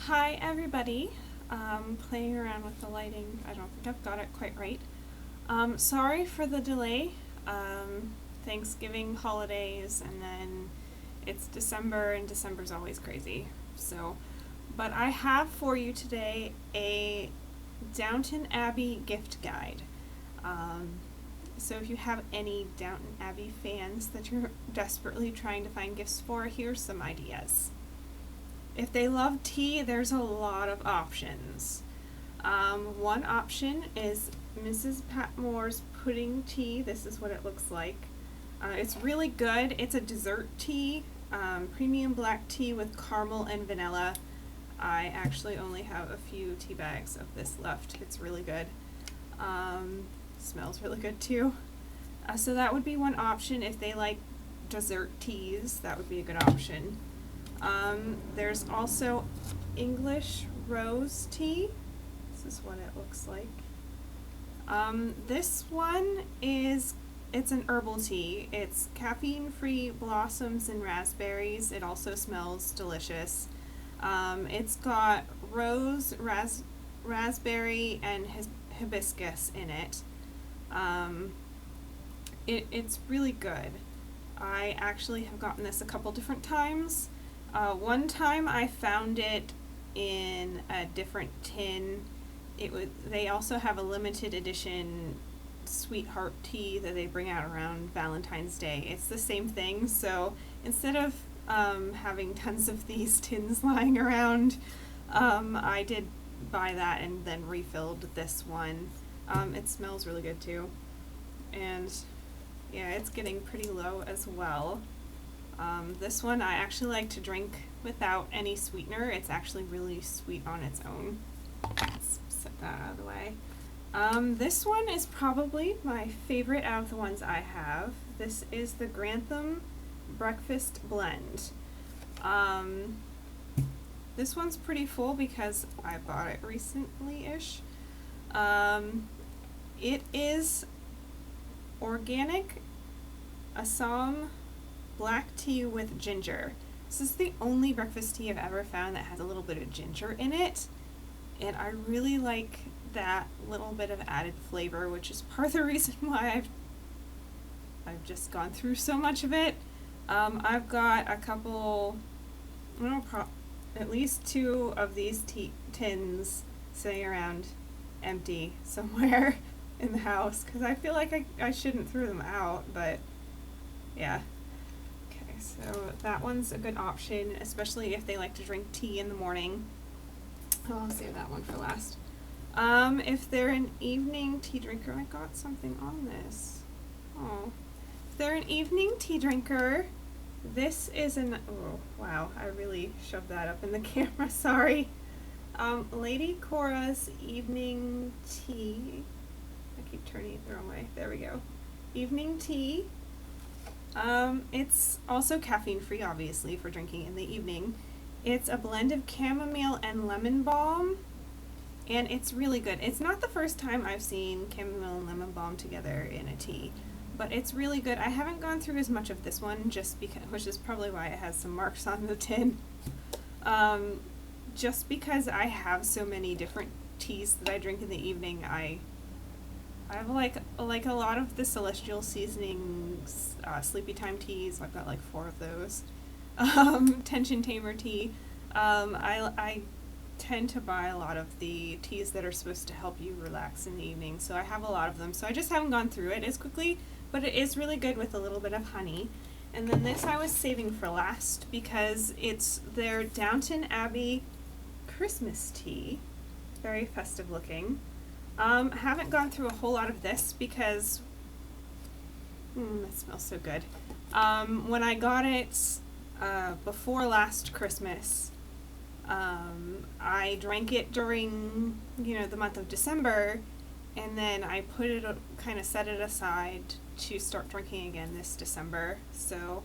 Hi everybody. Playing around with the lighting. I don't think I've got it quite right. Sorry for the delay. Thanksgiving holidays and then it's December and December's always crazy. But I have for you today a Downton Abbey gift guide. So if you have any Downton Abbey fans that you're desperately trying to find gifts for, here's some ideas. If they love tea, there's a lot of options. One option is Mrs. Patmore's pudding tea. This is what it looks like. It's really good. It's a dessert tea, premium black tea with caramel and vanilla. I actually only have a few tea bags of this left. It's really good. Smells really good too. So that would be one option. If they like dessert teas, that would be a good option. There's also English rose tea. This is what it looks like. This one it's an herbal tea. It's caffeine-free blossoms and raspberries. It also smells delicious. It's got rose, raspberry, and hibiscus in it. It's really good. I actually have gotten this a couple different times. One time I found it in a different tin. They also have a limited edition sweetheart tea that they bring out around Valentine's Day. It's the same thing, so instead of having tons of these tins lying around, I did buy that and then refilled this one. It smells really good too. And yeah, it's getting pretty low as well. This one I actually like to drink without any sweetener. It's actually really sweet on its own. Let's set that out of the way. This one is probably my favorite out of the ones I have. This is the Grantham Breakfast Blend. This one's pretty full because I bought it recently-ish. It is organic Assam black tea with ginger. This is the only breakfast tea I've ever found that has a little bit of ginger in it, and I really like that little bit of added flavor, which is part of the reason why I've just gone through so much of it. I've got a couple, at least 2 of these tins sitting around empty somewhere in the house because I feel like I shouldn't throw them out, but yeah. So that one's a good option, especially if they like to drink tea in the morning. I'll save that one for last. If they're an evening tea drinker, I got something on this. Oh, if they're an evening tea drinker, this is oh wow, I really shoved that up in the camera, sorry. Lady Cora's evening tea. I keep turning it the wrong way. There we go. Evening tea. It's also caffeine-free, obviously, for drinking in the evening. It's a blend of chamomile and lemon balm, and it's really good. It's not the first time I've seen chamomile and lemon balm together in a tea, but it's really good. I haven't gone through as much of this one, just because, which is probably why it has some marks on the tin. Just because I have so many different teas that I drink in the evening, I have like a lot of the Celestial Seasonings Sleepy Time teas. I've got like 4 of those. Tension Tamer tea. I tend to buy a lot of the teas that are supposed to help you relax in the evening, so I have a lot of them. So I just haven't gone through it as quickly, but it is really good with a little bit of honey. And then this I was saving for last because it's their Downton Abbey Christmas tea. Very festive looking. Haven't gone through a whole lot of this because it smells so good. When I got it before last Christmas, I drank it during the month of December, and then I kind of set it aside to start drinking again this December. So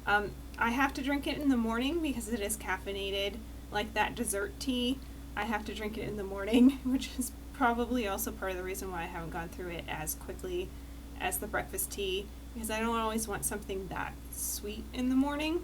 I have to drink it in the morning because it is caffeinated, like that dessert tea. I have to drink it in the morning, which is probably also part of the reason why I haven't gone through it as quickly as the breakfast tea, because I don't always want something that sweet in the morning.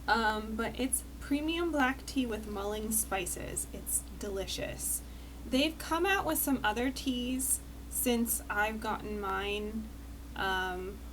But it's premium black tea with mulling spices. It's delicious. They've come out with some other teas since I've gotten mine,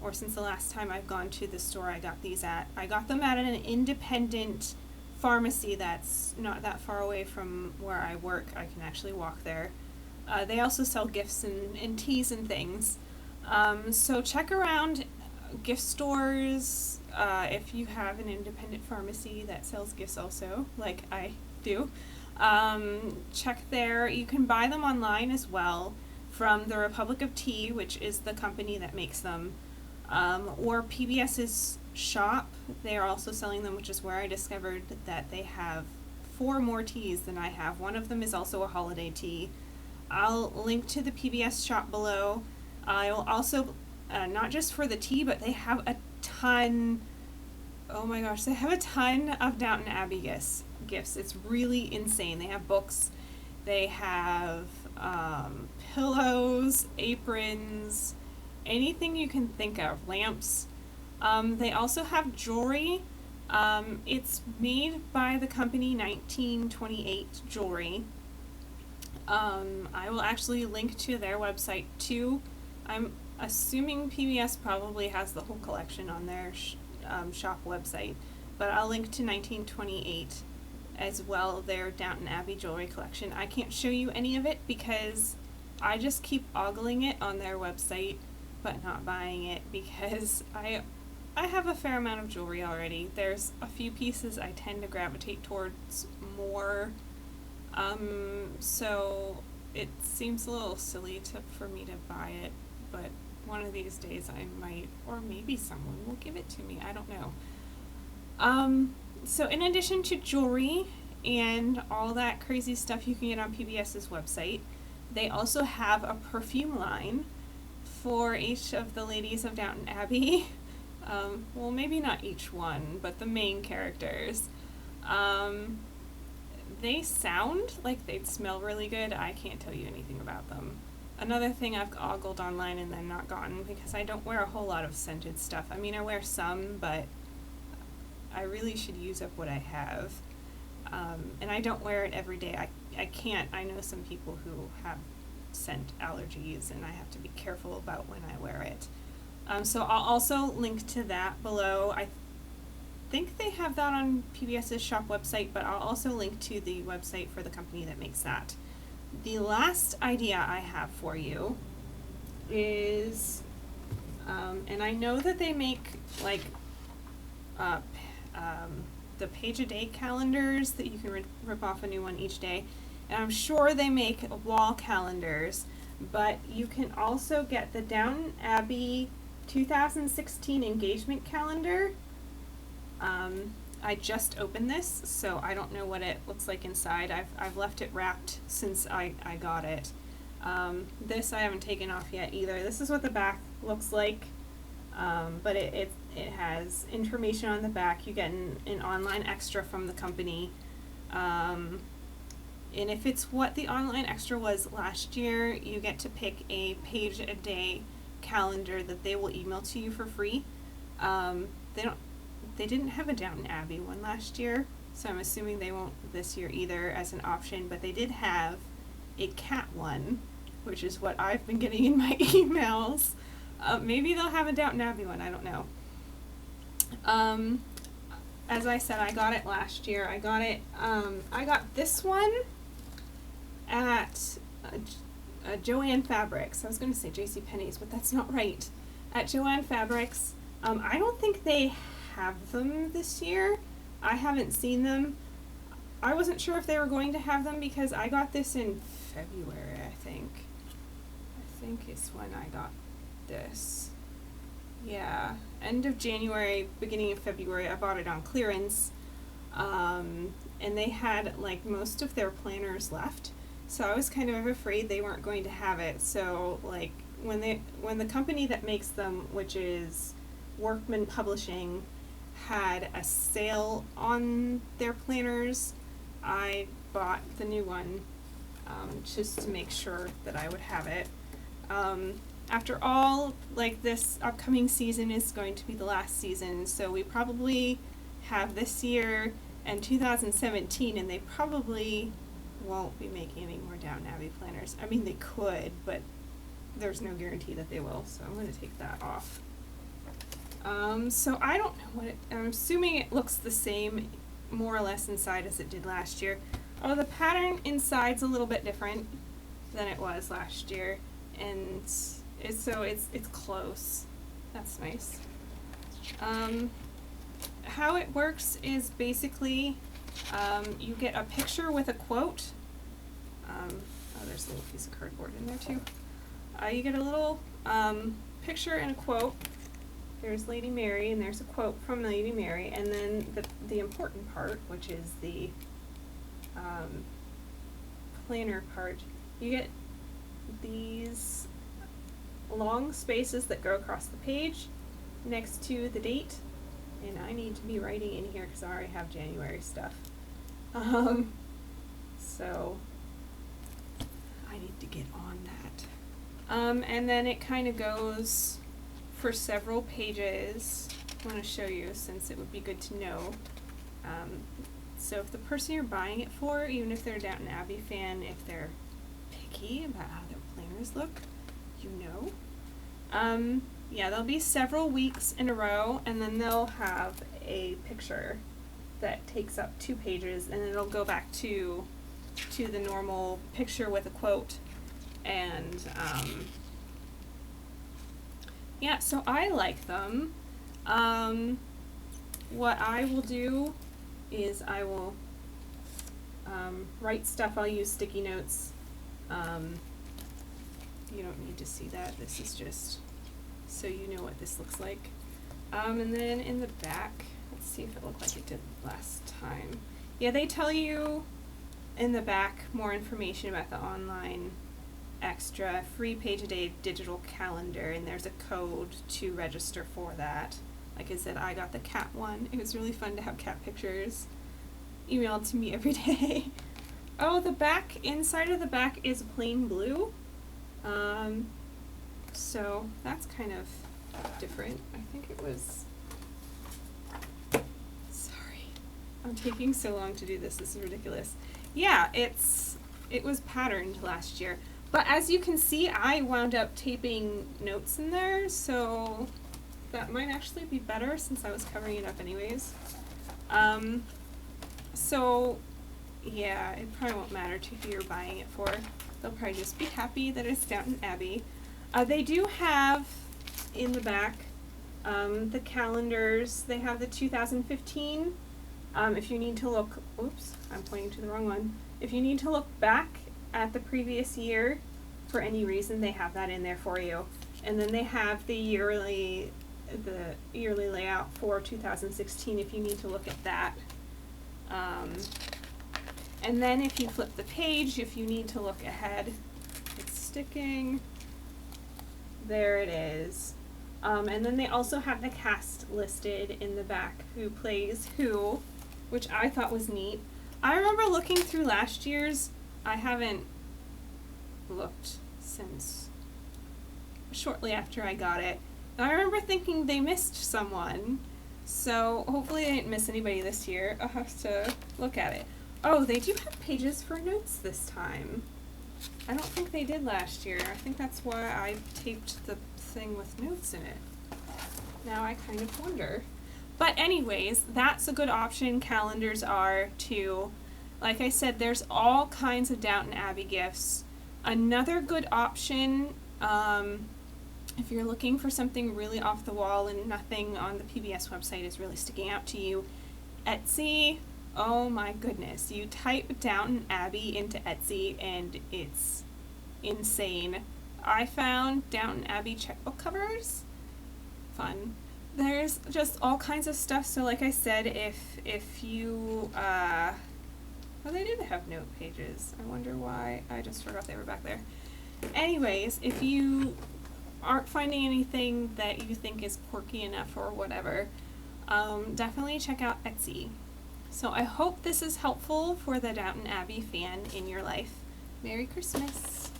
or since the last time I've gone to the store I got these at. I got them at an independent pharmacy that's not that far away from where I work. I can actually walk there. They also sell gifts and teas and things. So check around gift stores if you have an independent pharmacy that sells gifts also, like I do. Check there. You can buy them online as well from the Republic of Tea, which is the company that makes them, or PBS's shop. They are also selling them, which is where I discovered that they have 4 more teas than I have. One of them is also a holiday tea. I'll link to the PBS shop below. I will also, not just for the tea, but they have a ton, oh my gosh, they have a ton of Downton Abbey gifts. It's really insane. They have books, they have pillows, aprons, anything you can think of, lamps. They also have jewelry. It's made by the company 1928 Jewelry. I will actually link to their website too. I'm assuming PBS probably has the whole collection on their shop website, but I'll link to 1928 as well, their Downton Abbey jewelry collection. I can't show you any of it because I just keep ogling it on their website but not buying it because I have a fair amount of jewelry already. There's a few pieces I tend to gravitate towards more, so it seems a little silly for me to buy it, but one of these days I might, or maybe someone will give it to me, I don't know. So in addition to jewelry and all that crazy stuff you can get on PBS's website, they also have a perfume line for each of the ladies of Downton Abbey. Well, maybe not each one, but the main characters. They sound like they'd smell really good. I can't tell you anything about them. Another thing I've ogled online and then not gotten because I don't wear a whole lot of scented stuff. I mean, I wear some, but I really should use up what I have. And I don't wear it every day. I can't. I know some people who have scent allergies and I have to be careful about when I wear it. So I'll also link to that below. I think they have that on PBS's shop website, but I'll also link to the website for the company that makes that. The last idea I have for you is, and I know that they make like the page-a-day calendars that you can rip off a new one each day, and I'm sure they make wall calendars, but you can also get the Downton Abbey 2016 engagement calendar. I just opened this, so I don't know what it looks like inside. I've left it wrapped since I got it. This I haven't taken off yet either. This is what the back looks like, but it has information on the back. You get an online extra from the company, and if it's what the online extra was last year, you get to pick a page-a-day calendar that they will email to you for free. They didn't have a Downton Abbey one last year, so I'm assuming they won't this year either as an option, but they did have a cat one, which is what I've been getting in my emails. Maybe they'll have a Downton Abbey one, I don't know. As I said, I got it last year. I got this one at Joann Fabrics. I was going to say JCPenney's, but that's not right. At Joann Fabrics. I don't think they have them this year. I haven't seen them. I wasn't sure if they were going to have them because I got this in February, I think. I think it's when I got this. Yeah, end of January, beginning of February, I bought it on clearance. And they had like most of their planners left. So I was kind of afraid they weren't going to have it. So like when the company that makes them, which is Workman Publishing, had a sale on their planners, I bought the new one just to make sure that I would have it. After all, like this upcoming season is going to be the last season, so we probably have this year and 2017, and they probably won't be making any more Downton Abbey planners. I mean, they could, but there's no guarantee that they will, so I'm going to take that off. So I don't know what I'm assuming it looks the same more or less inside as it did last year. Oh, the pattern inside's a little bit different than it was last year, and it's close. That's nice. How it works is basically you get a picture with a quote. Oh, there's a little piece of cardboard in there too. You get a little picture and a quote. There's Lady Mary, and there's a quote from Lady Mary, and then the important part, which is the planner part. You get these long spaces that go across the page next to the date, and I need to be writing in here because I already have January stuff. So I need to get on that. And then it kind of goes for several pages. I want to show you since it would be good to know. So if the person you're buying it for, even if they're a Downton Abbey fan, if they're picky about how their planners look, you know. Yeah, there'll be several weeks in a row, and then they'll have a picture that takes up 2 pages, and it'll go back to the normal picture with a quote. And yeah, so I like them. What I will do is I will write stuff. I'll use sticky notes. You don't need to see that. This is just so you know what this looks like. And then in the back, let's see if it looked like it did last time. Yeah, they tell you in the back more information about the online extra free page-a-day digital calendar, and there's a code to register for that. Like I said, I got the cat one. It was really fun to have cat pictures emailed to me every day. Oh, the back, inside of the back is plain blue. So that's kind of different. I think it was, sorry, I'm taking so long to do this. This is ridiculous. Yeah, it was patterned last year. But as you can see, I wound up taping notes in there, so that might actually be better since I was covering it up anyways. So yeah, it probably won't matter to who you're buying it for. They'll probably just be happy that it's Downton Abbey. They do have in the back the calendars. They have the 2015. If you need to look, oops, I'm pointing to the wrong one. If you need to look back at the previous year for any reason, they have that in there for you. And then they have the yearly layout for 2016 if you need to look at that. And then if you flip the page, if you need to look ahead, it's sticking. There it is. And then they also have the cast listed in the back, who plays who, which I thought was neat. I remember looking through last year's. I haven't looked since shortly after I got it. I remember thinking they missed someone, so hopefully I didn't miss anybody this year. I'll have to look at it. Oh, they do have pages for notes this time. I don't think they did last year. I think that's why I taped the thing with notes in it. Now I kind of wonder. But anyways, that's a good option. Calendars are too. Like I said, there's all kinds of Downton Abbey gifts. Another good option, if you're looking for something really off the wall and nothing on the PBS website is really sticking out to you, Etsy. Oh my goodness. You type Downton Abbey into Etsy and it's insane. I found Downton Abbey checkbook covers. Fun. There's just all kinds of stuff. So like I said, if you, well, they did have note pages. I wonder why. I just forgot they were back there. Anyways, if you aren't finding anything that you think is quirky enough or whatever, definitely check out Etsy. So I hope this is helpful for the Downton Abbey fan in your life. Merry Christmas!